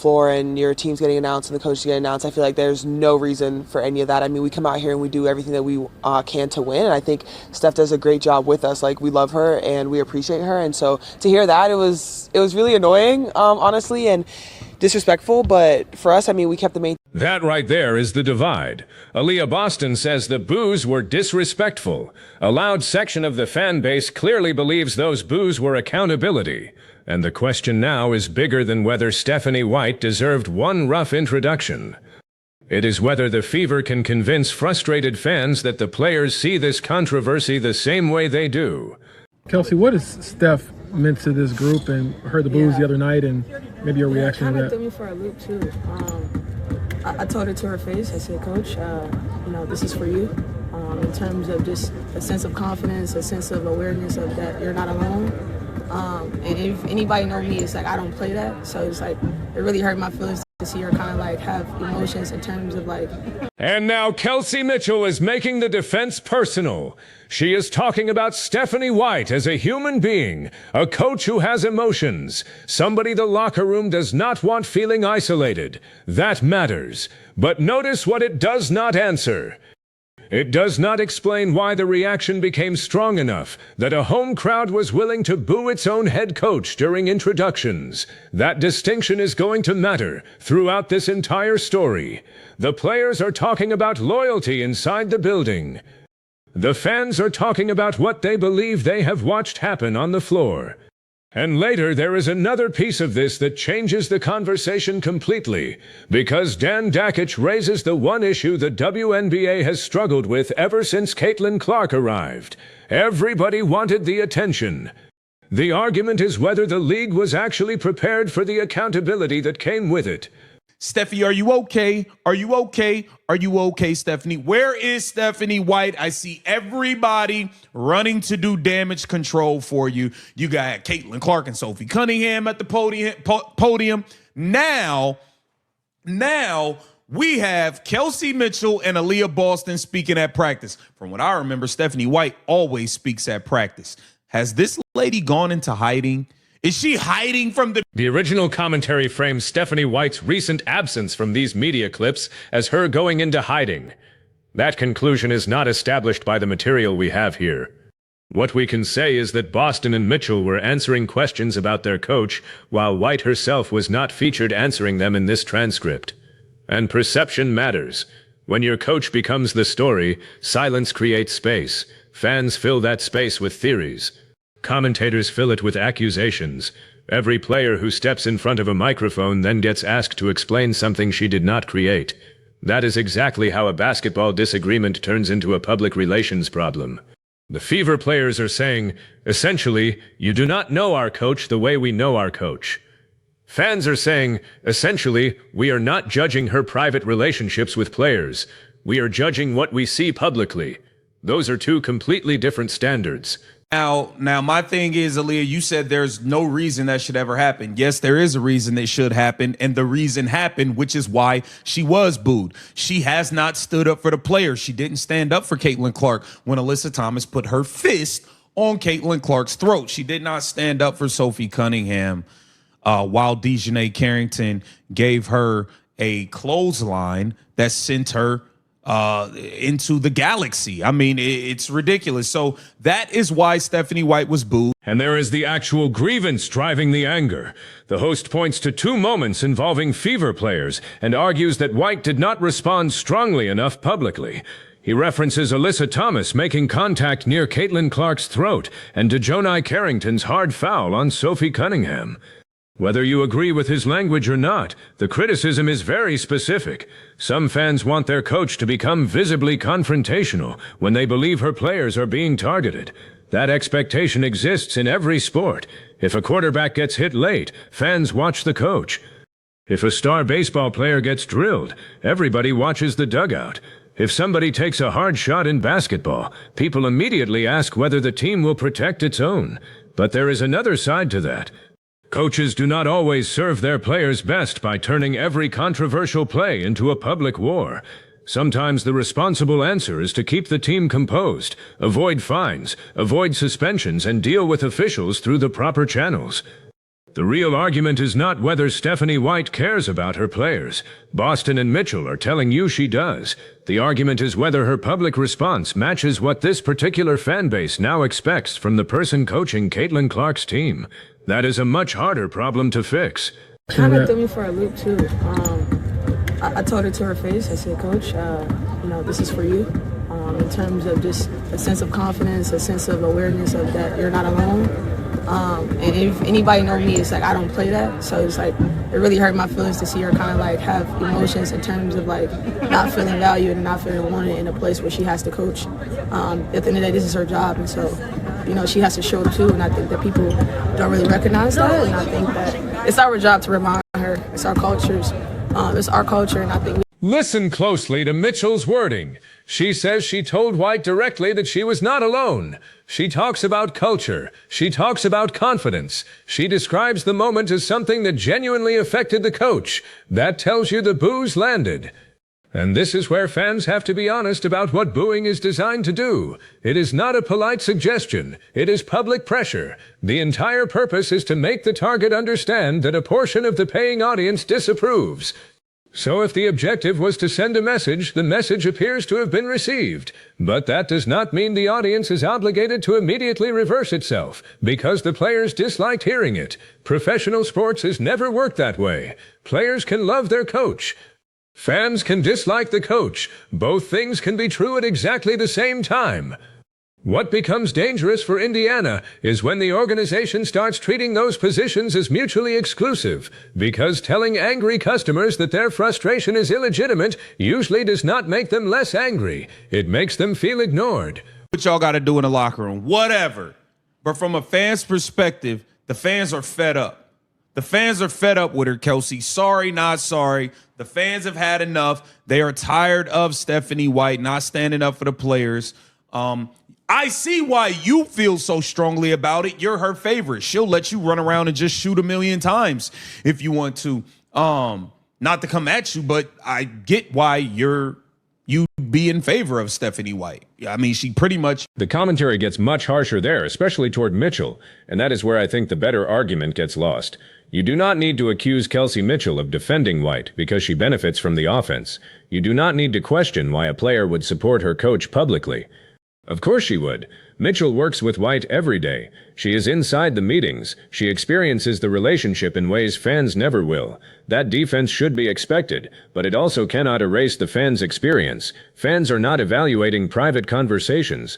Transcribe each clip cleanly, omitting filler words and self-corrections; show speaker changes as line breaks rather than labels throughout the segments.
floor and your team's getting announced and the coach is getting announced, I feel like there's no reason for any of that. I mean, we come out here and we do everything that we can to win, and I think Steph does a great job with us. Like, we love her and we appreciate her, and so to hear that, it was really annoying, honestly, and disrespectful, but for us, I mean, we kept the main.
That right there is the divide. Aliyah Boston says the boos were disrespectful. A loud section of the fan base clearly believes those boos were accountability. And the question now is bigger than whether Stephanie White deserved one rough introduction. It is whether the Fever can convince frustrated fans that the players see this controversy the same way they do.
Kelsey, what is Steph meant to this group, and heard the boos the other night, and maybe your reaction to that?
It kind of threw me for a loop too. I told her to her face, I said, Coach, this is for you. In terms of just a sense of confidence, a sense of awareness of that you're not alone. And if anybody know me, it's like I don't play that. So it's like it really hurt my feelings to see her kind of like have emotions in terms of like.
And now Kelsey Mitchell is making the defense personal. She is talking about Stephanie White as a human being, a coach who has emotions, somebody the locker room does not want feeling isolated. That matters. But notice what it does not answer. It does not explain why the reaction became strong enough that a home crowd was willing to boo its own head coach during introductions. That distinction is going to matter throughout this entire story. The players are talking about loyalty inside the building. The fans are talking about what they believe they have watched happen on the floor. And later there is another piece of this that changes the conversation completely, because Dan Dakich raises the one issue the WNBA has struggled with ever since Caitlin Clark arrived. Everybody wanted the attention. The argument is whether the league was actually prepared for the accountability that came with it.
Steffi, are you okay? Are you okay? Are you okay, Stephanie? Where is Stephanie White? I see everybody running to do damage control for you. You got Caitlin Clark and Sophie Cunningham at the podium. Now we have Kelsey Mitchell and Aliyah Boston speaking at practice. From what I remember, Stephanie White always speaks at practice. Has this lady gone into hiding? Is she hiding from the
original commentary frames Stephanie White's recent absence from these media clips as her going into hiding. That conclusion is not established by the material we have here. What we can say is that Boston and Mitchell were answering questions about their coach, while White herself was not featured answering them in this transcript. And perception matters. When your coach becomes the story, silence creates space. Fans fill that space with theories. Commentators fill it with accusations. Every player who steps in front of a microphone then gets asked to explain something she did not create. That is exactly how a basketball disagreement turns into a public relations problem. The Fever players are saying, essentially, you do not know our coach the way we know our coach. Fans are saying, essentially, we are not judging her private relationships with players. We are judging what we see publicly. Those are two completely different standards.
Now, my thing is, Aliyah, you said there's no reason that should ever happen. Yes, there is a reason it should happen, and the reason happened, which is why she was booed. She has not stood up for the players. She didn't stand up for Caitlin Clark when Alyssa Thomas put her fist on Caitlin Clark's throat. She did not stand up for Sophie Cunningham while Dejanay Carrington gave her a clothesline that sent her into the galaxy. I mean, it's ridiculous. So that is why Stephanie White was booed.
And there is the actual grievance driving the anger. The host points to two moments involving Fever players and argues that White did not respond strongly enough publicly. He references Alyssa Thomas making contact near Caitlin Clark's throat and Dejanay Carrington's hard foul on Sophie Cunningham. Whether you agree with his language or not, the criticism is very specific. Some fans want their coach to become visibly confrontational when they believe her players are being targeted. That expectation exists in every sport. If a quarterback gets hit late, fans watch the coach. If a star baseball player gets drilled, everybody watches the dugout. If somebody takes a hard shot in basketball, people immediately ask whether the team will protect its own. But there is another side to that. Coaches do not always serve their players best by turning every controversial play into a public war. Sometimes the responsible answer is to keep the team composed, avoid fines, avoid suspensions, and deal with officials through the proper channels. The real argument is not whether Stephanie White cares about her players. Boston and Mitchell are telling you she does. The argument is whether her public response matches what this particular fan base now expects from the person coaching Caitlin Clark's team. That is a much harder problem to fix.
Kind of threw me for a loop too. I told her to her face, I said, Coach, this is for you. In terms of just a sense of confidence, a sense of awareness of that you're not alone. And if anybody know me, it's like I don't play that. So it's like it really hurt my feelings to see her kind of like have emotions in terms of like not feeling valued and not feeling wanted in a place where she has to coach. At the end of the day, this is her job, and so she has to show up too. And I think that people don't really recognize that. And I think that it's our job to remind her. It's our cultures. It's our culture, and I think.
Listen closely to Mitchell's wording. She says she told White directly that she was not alone. She talks about culture. She talks about confidence. She describes the moment as something that genuinely affected the coach. That tells you the boos landed. And this is where fans have to be honest about what booing is designed to do. It is not a polite suggestion. It is public pressure. The entire purpose is to make the target understand that a portion of the paying audience disapproves. So if the objective was to send a message, the message appears to have been received. But that does not mean the audience is obligated to immediately reverse itself, because the players disliked hearing it. Professional sports has never worked that way. Players can love their coach. Fans can dislike the coach. Both things can be true at exactly the same time. What becomes dangerous for Indiana is when the organization starts treating those positions as mutually exclusive, because telling angry customers that their frustration is illegitimate usually does not make them less angry. It makes them feel ignored.
What y'all got to do in the locker room, whatever. But from a fan's perspective, the fans are fed up. The fans are fed up with her, Kelsey. Sorry, not sorry. The fans have had enough. They are tired of Stephanie White not standing up for the players. I see why you feel so strongly about it. You're her favorite. She'll let you run around and just shoot 1,000,000 times if you want to. Not to come at you, but I get why you be in favor of Stephanie White. I mean, she pretty much...
The commentary gets much harsher there, especially toward Mitchell, and that is where I think the better argument gets lost. You do not need to accuse Kelsey Mitchell of defending White because she benefits from the offense. You do not need to question why a player would support her coach publicly. Of course she would. Mitchell works with White every day. She is inside the meetings. She experiences the relationship in ways fans never will. That defense should be expected, but it also cannot erase the fans' experience. Fans are not evaluating private conversations.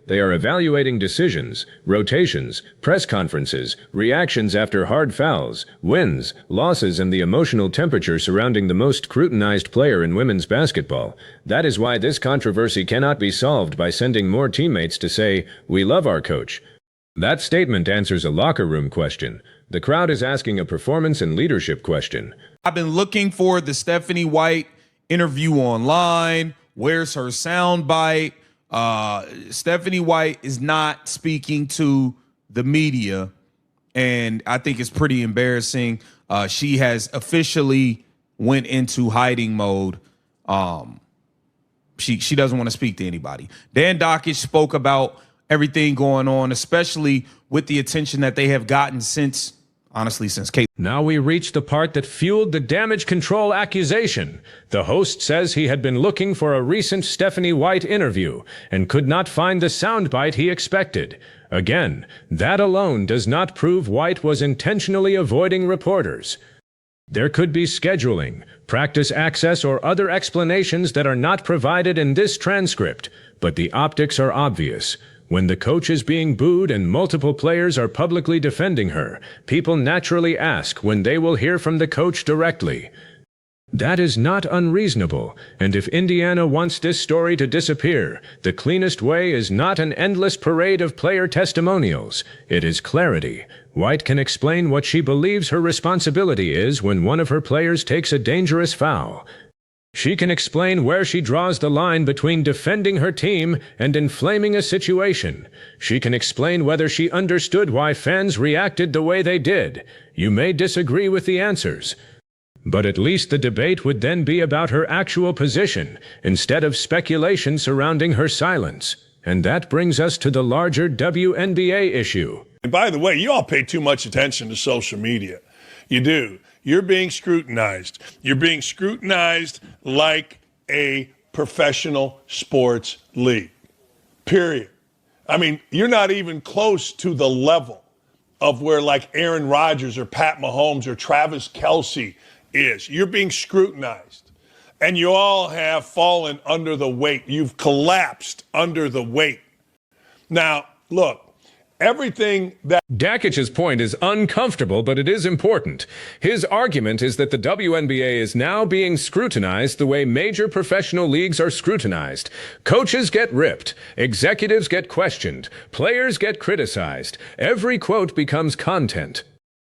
They are evaluating decisions, rotations, press conferences, reactions after hard fouls, wins, losses, and the emotional temperature surrounding the most scrutinized player in women's basketball. That is why this controversy cannot be solved by sending more teammates to say, "We love our coach." That statement answers a locker room question. The crowd is asking a performance and leadership question.
I've been looking for the Stephanie White interview online. Where's her soundbite? Stephanie White is not speaking to the media, and I think it's pretty embarrassing. She has officially went into hiding mode. She doesn't want to speak to anybody. Dan Dakich spoke about everything going on, especially with the attention that they have gotten since Kate.
Now we reach the part that fueled the damage control accusation. The host says he had been looking for a recent Stephanie White interview and could not find the soundbite he expected. Again, that alone does not prove White was intentionally avoiding reporters. There could be scheduling, practice access, or other explanations that are not provided in this transcript, but the optics are obvious. When the coach is being booed and multiple players are publicly defending her, people naturally ask when they will hear from the coach directly. That is not unreasonable, and if Indiana wants this story to disappear, the cleanest way is not an endless parade of player testimonials. It is clarity. White can explain what she believes her responsibility is when one of her players takes a dangerous foul. She can explain where she draws the line between defending her team and inflaming a situation. She can explain whether she understood why fans reacted the way they did. You may disagree with the answers, but at least the debate would then be about her actual position instead of speculation surrounding her silence. And that brings us to the larger WNBA issue.
By the way, you all pay too much attention to social media. You do. You're being scrutinized. You're being scrutinized like a professional sports league. Period. I mean, you're not even close to the level of where like Aaron Rodgers or Pat Mahomes or Travis Kelsey is. You're being scrutinized. And you all have fallen under the weight. You've collapsed under the weight. Now, look. Everything that
Dakich's point is uncomfortable, but it is important. His argument is that the WNBA is now being scrutinized the way major professional leagues are scrutinized. Coaches get ripped, executives get questioned, players get criticized. Every quote becomes content.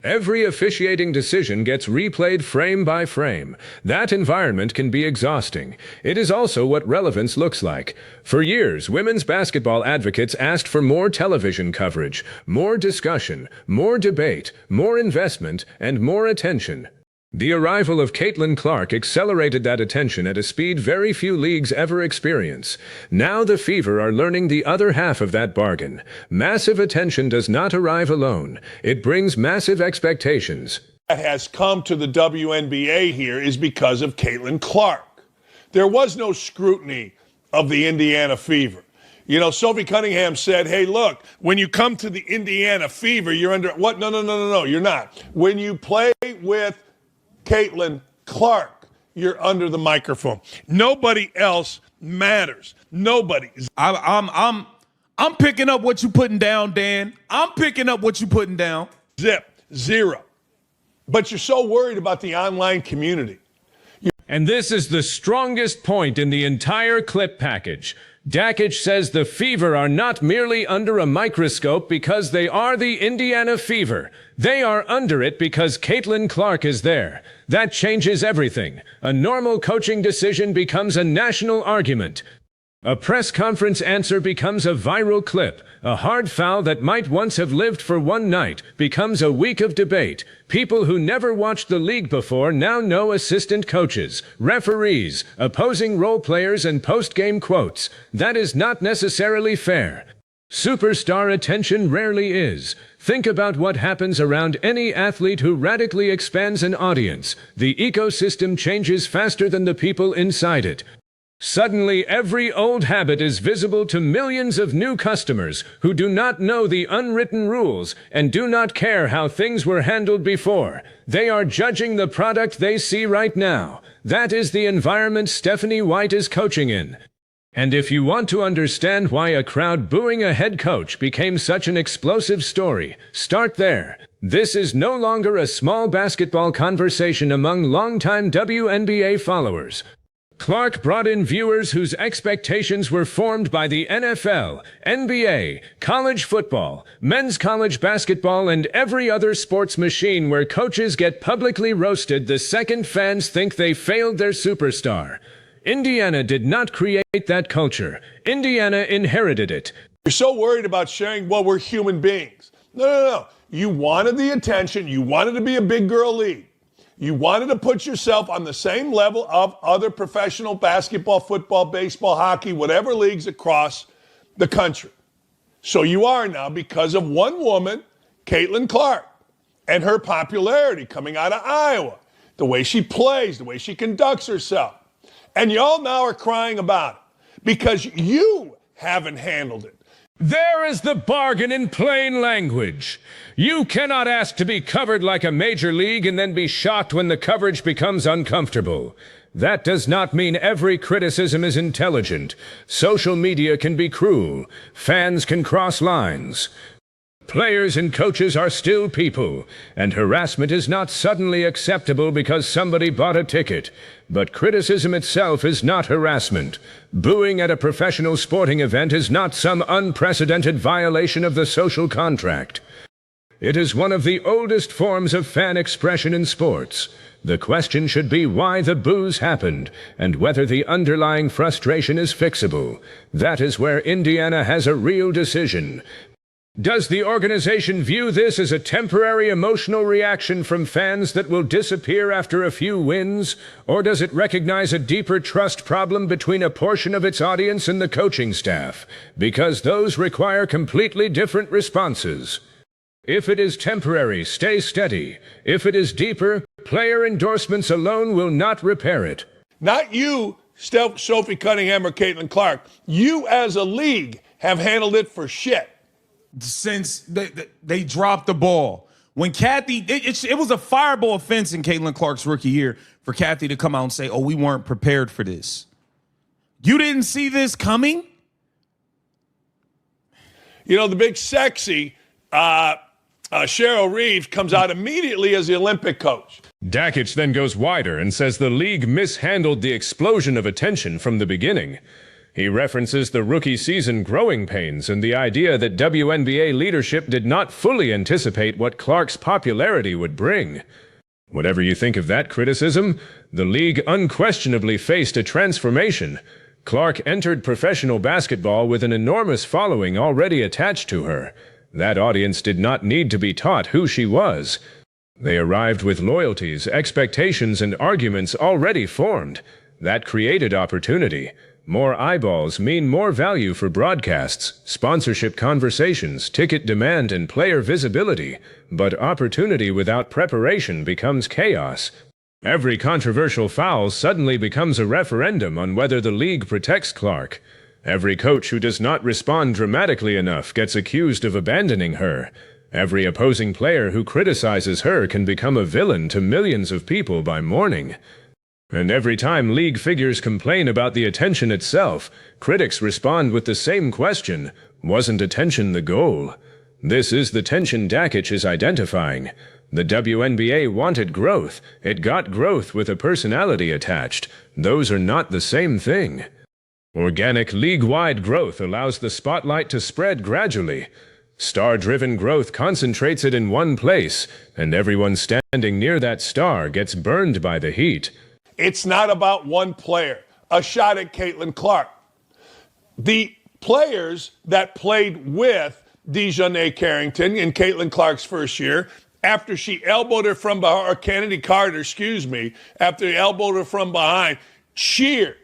Every officiating decision gets replayed frame by frame. That environment can be exhausting. It is also what relevance looks like. For years, women's basketball advocates asked for more television coverage, more discussion, more debate, more investment, and more attention. The arrival of Caitlin Clark accelerated that attention at a speed very few leagues ever experience. Now the Fever are learning the other half of that bargain. Massive attention does not arrive alone. It brings massive expectations.
that has come to the WNBA here is because of Caitlin Clark. There was no scrutiny of the Indiana Fever. You know, Sophie Cunningham said, hey, look, when you come to the Indiana Fever, you're under what? No, you're not. When you play with Caitlin Clark, you're under the microphone. Nobody else matters. Nobody.
I'm picking up what you're putting down, Dan. I'm picking up what you're putting down.
Zip. Zero. But you're so worried about the online community.
And this is the strongest point in the entire clip package. Dakich says the Fever are not merely under a microscope because they are the Indiana Fever. They are under it because Caitlin Clark is there. That changes everything. A normal coaching decision becomes a national argument. A press conference answer becomes a viral clip. A hard foul that might once have lived for one night becomes a week of debate. People who never watched the league before now know assistant coaches, referees, opposing role players, and post-game quotes. That is not necessarily fair. Superstar attention rarely is. Think about what happens around any athlete who radically expands an audience. The ecosystem changes faster than the people inside it. Suddenly, every old habit is visible to millions of new customers who do not know the unwritten rules and do not care how things were handled before. They are judging the product they see right now. That is the environment Stephanie White is coaching in. And if you want to understand why a crowd booing a head coach became such an explosive story, start there. This is no longer a small basketball conversation among longtime WNBA followers. Clark brought in viewers whose expectations were formed by the NFL, NBA, college football, men's college basketball, and every other sports machine where coaches get publicly roasted the second fans think they failed their superstar. Indiana did not create that culture. Indiana inherited it.
You're so worried about sharing, well, we're human beings. No. You wanted the attention. You wanted to be a big girl league. You wanted to put yourself on the same level of other professional basketball, football, baseball, hockey, whatever leagues across the country. So you are now because of one woman, Caitlin Clark, and her popularity coming out of Iowa, the way she plays, the way she conducts herself. And y'all now are crying about it because you haven't handled it.
There is the bargain in plain language. You cannot ask to be covered like a major league and then be shocked when the coverage becomes uncomfortable. That does not mean every criticism is intelligent. Social media can be cruel. Fans can cross lines. Players and coaches are still people, and harassment is not suddenly acceptable because somebody bought a ticket. But criticism itself is not harassment. Booing at a professional sporting event is not some unprecedented violation of the social contract. It is one of the oldest forms of fan expression in sports. The question should be why the boos happened, and whether the underlying frustration is fixable. That is where Indiana has a real decision. Does the organization view this as a temporary emotional reaction from fans that will disappear after a few wins? Or does it recognize a deeper trust problem between a portion of its audience and the coaching staff? Because those require completely different responses. If it is temporary, stay steady. If it is deeper, player endorsements alone will not repair it.
Not you, Sophie Cunningham or Caitlin Clark. You as a league have handled it for shit.
Since they dropped the ball. When Kathy, it was a fireable offense in Caitlin Clark's rookie year for Kathy to come out and say, oh, we weren't prepared for this. You didn't see this coming?
You know, the big sexy Cheryl Reeves comes out immediately as the Olympic coach.
Dakich then goes wider and says the league mishandled the explosion of attention from the beginning. He references the rookie season growing pains and the idea that WNBA leadership did not fully anticipate what Clark's popularity would bring. Whatever you think of that criticism, the league unquestionably faced a transformation. Clark entered professional basketball with an enormous following already attached to her. That audience did not need to be taught who she was. They arrived with loyalties, expectations, and arguments already formed. That created opportunity. More eyeballs mean more value for broadcasts, sponsorship conversations, ticket demand, and player visibility. But opportunity without preparation becomes chaos. Every controversial foul suddenly becomes a referendum on whether the league protects Clark. Every coach who does not respond dramatically enough gets accused of abandoning her. Every opposing player who criticizes her can become a villain to millions of people by morning. And every time league figures complain about the attention itself, critics respond with the same question: wasn't attention the goal? This is the tension Dakich is identifying. The WNBA wanted growth. It got growth with a personality attached. Those are not the same thing. Organic league-wide growth allows the spotlight to spread gradually. Star-driven growth concentrates it in one place, and everyone standing near that star gets burned by the heat.
It's not about one player. A shot at Caitlin Clark. The players that played with Dejounte Carrington in Caitlin Clark's first year, after she elbowed her from behind, or Kennedy Carter, after he elbowed her from behind, cheered.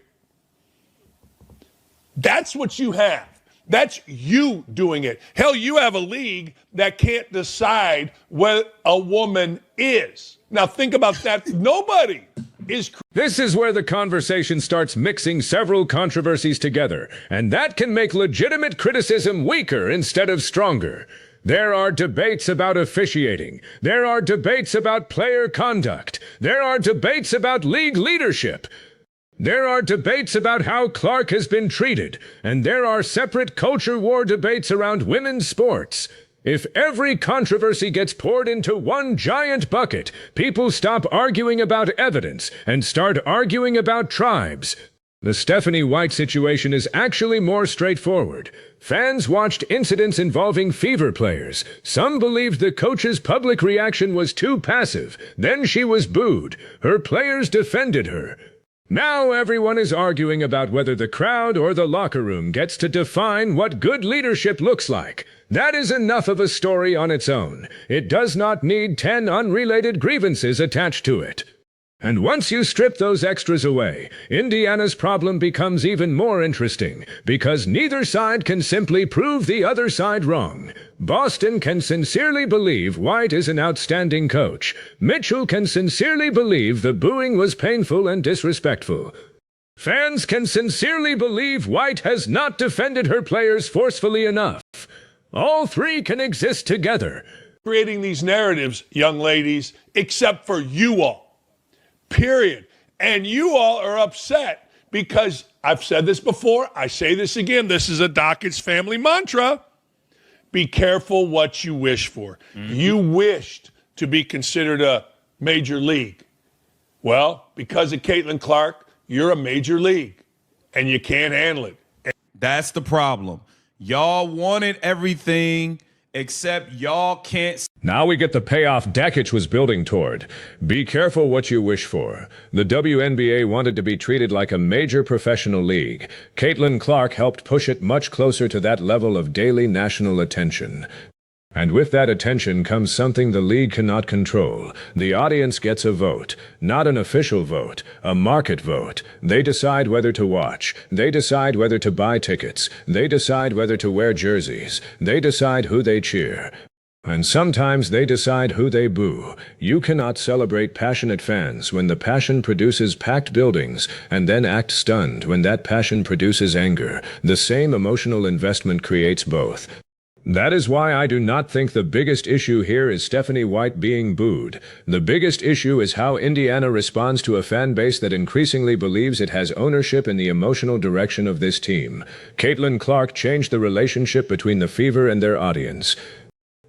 That's what you have. That's you doing it. Hell, you have a league that can't decide what a woman is. Now think about that. Nobody is.
This is where the conversation starts mixing several controversies together, and that can make legitimate criticism weaker instead of stronger. There are debates about officiating. There are debates about player conduct. There are debates about league leadership. There are debates about how Clark has been treated, and there are separate culture war debates around women's sports. If every controversy gets poured into one giant bucket, people stop arguing about evidence and start arguing about tribes. The Stephanie White situation is actually more straightforward. Fans watched incidents involving Fever players. Some believed the coach's public reaction was too passive. Then she was booed. Her players defended her. Now everyone is arguing about whether the crowd or the locker room gets to define what good leadership looks like. That is enough of a story on its own. It does not need 10 unrelated grievances attached to it. And once you strip those extras away, Indiana's problem becomes even more interesting, because neither side can simply prove the other side wrong. Boston can sincerely believe White is an outstanding coach. Mitchell can sincerely believe the booing was painful and disrespectful. Fans can sincerely believe White has not defended her players forcefully enough. All three can exist together.
Creating these narratives, young ladies, except for you all. Period. And you all are upset because I've said this before. I say this again. This is a Dakich family mantra. Be careful what you wish for. You wished to be considered a major league. Well, because of Caitlin Clark, you're a major league and you can't handle it.
That's the problem. Y'all wanted everything except y'all can't.
Now we get the payoff Dakich was building toward. Be careful what you wish for. The WNBA wanted to be treated like a major professional league. Caitlin Clark helped push it much closer to that level of daily national attention. And with that attention comes something the league cannot control. The audience gets a vote. Not an official vote, a market vote. They decide whether to watch. They decide whether to buy tickets. They decide whether to wear jerseys. They decide who they cheer. And sometimes they decide who they boo. You cannot celebrate passionate fans when the passion produces packed buildings and then act stunned when that passion produces anger. The same emotional investment creates both. That is why I do not think the biggest issue here is Stephanie White being booed. The biggest issue is how Indiana responds to a fan base that increasingly believes it has ownership in the emotional direction of this team. Caitlin Clark changed the relationship between the Fever and their audience.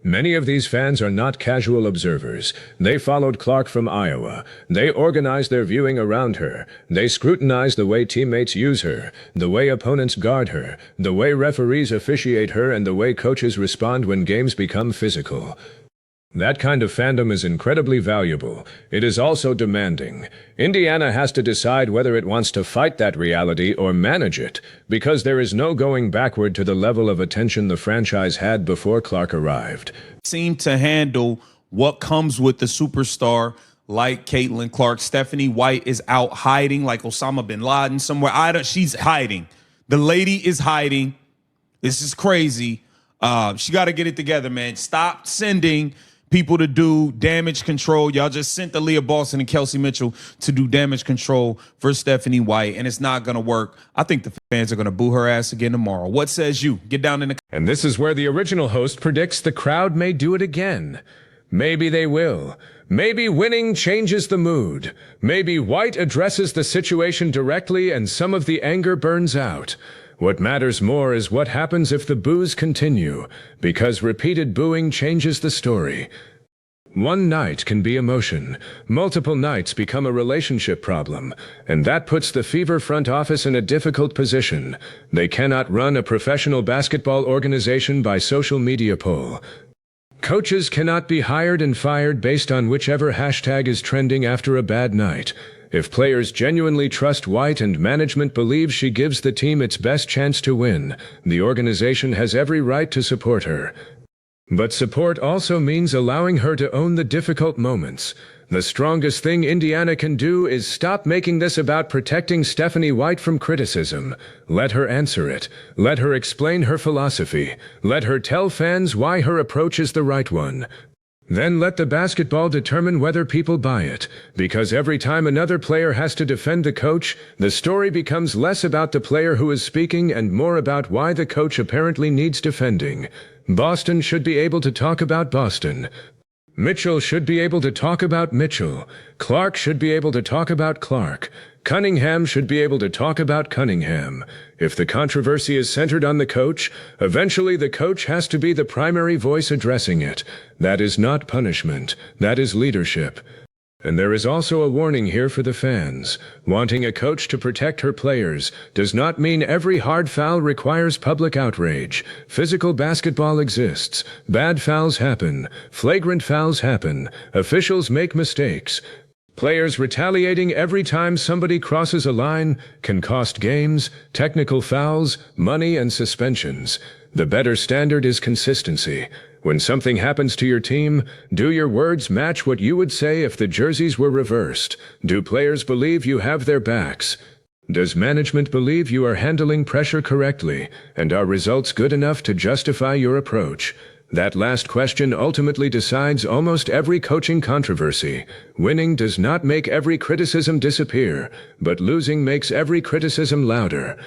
Many of these fans are not casual observers. They followed Clark from Iowa. They organized their viewing around her. They scrutinize the way teammates use her, the way opponents guard her, the way referees officiate her, and the way coaches respond when games become physical. That kind of fandom is incredibly valuable. It is also demanding. Indiana has to decide whether it wants to fight that reality or manage it, because there is no going backward to the level of attention the franchise had before Clark arrived.
Seem to handle what comes with the superstar like Caitlin Clark. Stephanie White is out hiding like Osama bin Laden somewhere. She's hiding. The lady is hiding. This is crazy. She got to get it together, man. Stop sending people to do damage control. Y'all just sent Aliyah Boston and Kelsey Mitchell to do damage control for Stephanie White, and it's not going to work. I think the fans are going to boo her ass again tomorrow. What says you? Get down in the...
And this is where the original host predicts the crowd may do it again. Maybe they will. Maybe winning changes the mood. Maybe White addresses the situation directly and some of the anger burns out. What matters more is what happens if the boos continue, because repeated booing changes the story. One night can be emotion. Multiple nights become a relationship problem, and that puts the Fever front office in a difficult position. They cannot run a professional basketball organization by social media poll. Coaches cannot be hired and fired based on whichever hashtag is trending after a bad night. If players genuinely trust White and management believes she gives the team its best chance to win, the organization has every right to support her. But support also means allowing her to own the difficult moments. The strongest thing Indiana can do is stop making this about protecting Stephanie White from criticism. Let her answer it. Let her explain her philosophy. Let her tell fans why her approach is the right one. Then let the basketball determine whether people buy it, because every time another player has to defend the coach, the story becomes less about the player who is speaking and more about why the coach apparently needs defending. Boston should be able to talk about Boston. Mitchell should be able to talk about Mitchell. Clark should be able to talk about Clark. Cunningham should be able to talk about Cunningham. If the controversy is centered on the coach, eventually the coach has to be the primary voice addressing it. That is not punishment. That is leadership. And there is also a warning here for the fans. Wanting a coach to protect her players does not mean every hard foul requires public outrage. Physical basketball exists. Bad fouls happen. Flagrant fouls happen. Officials make mistakes. Players retaliating every time somebody crosses a line can cost games, technical fouls, money, and suspensions. The better standard is consistency. When something happens to your team, do your words match what you would say if the jerseys were reversed? Do players believe you have their backs? Does management believe you are handling pressure correctly? And are results good enough to justify your approach? That last question ultimately decides almost every coaching controversy. Winning does not make every criticism disappear, but losing makes every criticism louder.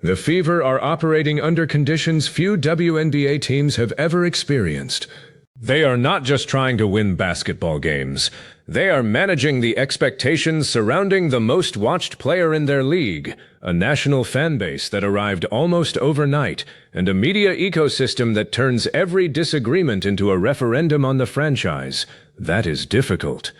The Fever are operating under conditions few WNBA teams have ever experienced. They are not just trying to win basketball games. They are managing the expectations surrounding the most watched player in their league, a national fan base that arrived almost overnight, and a media ecosystem that turns every disagreement into a referendum on the franchise. That is difficult.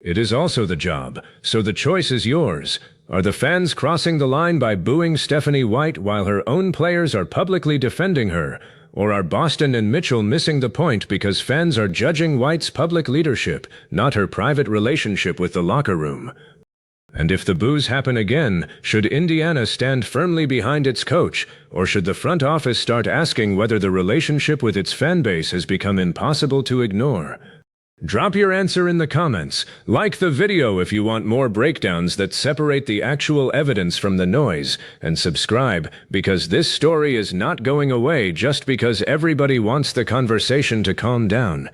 It is also the job, so the choice is yours. Are the fans crossing the line by booing Stephanie White while her own players are publicly defending her? Or are Boston and Mitchell missing the point because fans are judging White's public leadership, not her private relationship with the locker room? And if the boos happen again, should Indiana stand firmly behind its coach, or should the front office start asking whether the relationship with its fan base has become impossible to ignore? Drop your answer in the comments. Like the video if you want more breakdowns that separate the actual evidence from the noise. And subscribe, because this story is not going away just because everybody wants the conversation to calm down.